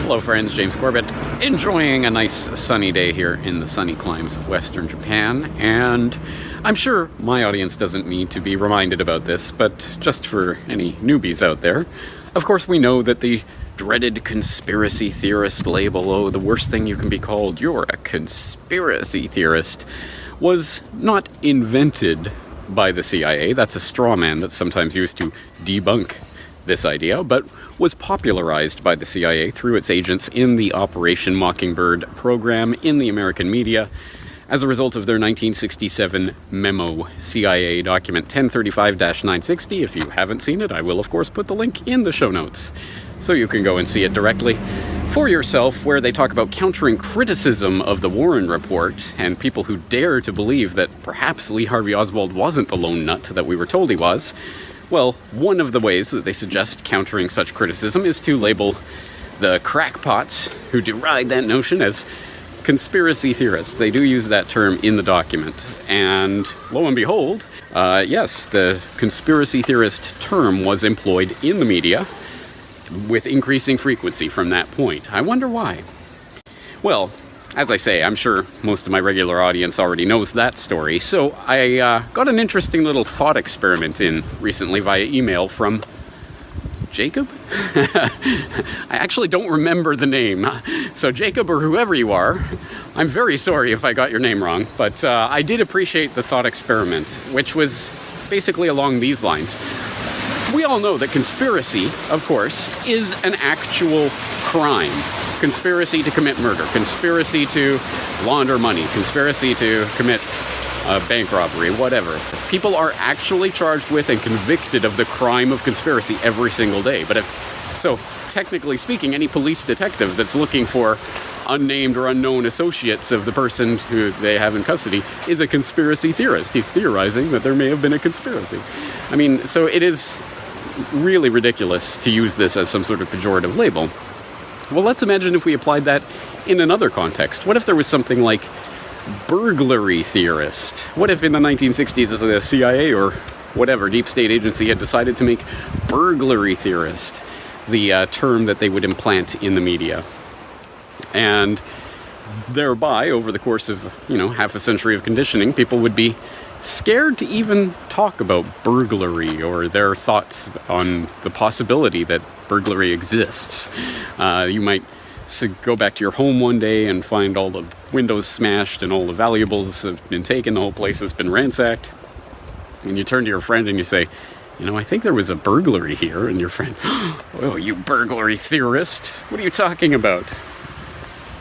Hello friends, James Corbett, enjoying a nice sunny day here in the sunny climes of Western Japan, and I'm sure my audience doesn't need to be reminded about this, but just for any newbies out there, of course we know that the dreaded conspiracy theorist label, oh, the worst thing you can be called, you're a conspiracy theorist, was not invented by the CIA. That's a straw man that's sometimes used to debunk this idea, but was popularized by the CIA through its agents in the Operation Mockingbird program in the American media as a result of their 1967 memo, CIA document 1035-960. If you haven't seen it, I will of course put the link in the show notes so you can go and see it directly for yourself, where they talk about countering criticism of the Warren Report and people who dare to believe that perhaps Lee Harvey Oswald wasn't the lone nut that we were told he was. Well, one of the ways that they suggest countering such criticism is to label the crackpots who deride that notion as conspiracy theorists. They do use that term in the document. And lo and behold, yes, the conspiracy theorist term was employed in the media with increasing frequency from that point. I wonder why. Well, as I say, I'm sure most of my regular audience already knows that story, so I got an interesting little thought experiment in recently via email from Jacob? I actually don't remember the name, so Jacob or whoever you are, I'm very sorry if I got your name wrong, but I did appreciate the thought experiment, which was basically along these lines. We all know that conspiracy, of course, is an actual crime. Conspiracy to commit murder, conspiracy to launder money, conspiracy to commit bank robbery, whatever. People are actually charged with and convicted of the crime of conspiracy every single day. But so technically speaking, any police detective that's looking for unnamed or unknown associates of the person who they have in custody is a conspiracy theorist. He's theorizing that there may have been a conspiracy. I mean, so it is really ridiculous to use this as some sort of pejorative label. Well, let's imagine if we applied that in another context. What if there was something like burglary theorist? What if in the 1960s the CIA or whatever deep state agency had decided to make burglary theorist the term that they would implant in the media? And thereby, over the course of, half a century of conditioning, people would be scared to even talk about burglary or their thoughts on the possibility that burglary exists. You might go back to your home one day and find all the windows smashed and all the valuables have been taken, the whole place has been ransacked. And you turn to your friend and you say, I think there was a burglary here. And your friend, oh, you burglary theorist, what are you talking about?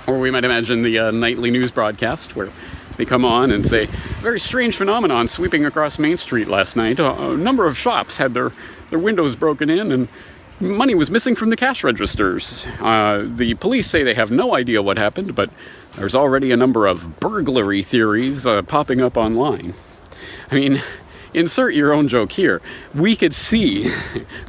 Or we might imagine the nightly news broadcast where they come on and say, very strange phenomenon sweeping across Main Street last night. A number of shops had their windows broken in and money was missing from the cash registers. The police say they have no idea what happened, but there's already a number of burglary theories popping up online. I mean, insert your own joke here. We could see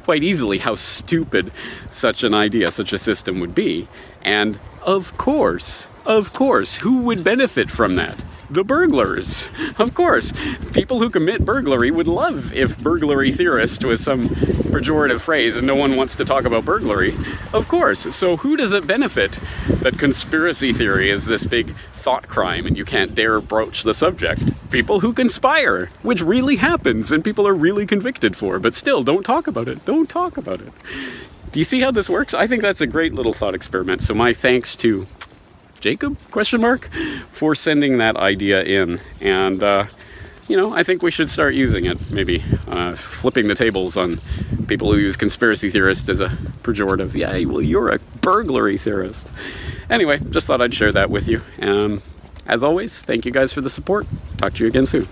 quite easily how stupid such an idea, such a system would be. And of course, who would benefit from that? The burglars. Of course. People who commit burglary would love if burglary theorist was some pejorative phrase and no one wants to talk about burglary. Of course. So who does it benefit that conspiracy theory is this big thought crime and you can't dare broach the subject? People who conspire, which really happens and people are really convicted for, but still don't talk about it. Don't talk about it. Do you see how this works? I think that's a great little thought experiment. So my thanks to Jacob, for sending that idea in. And, I think we should start using it. Maybe flipping the tables on people who use conspiracy theorist as a pejorative. Yeah, well, you're a burglary theorist. Anyway, just thought I'd share that with you. As always, thank you guys for the support. Talk to you again soon.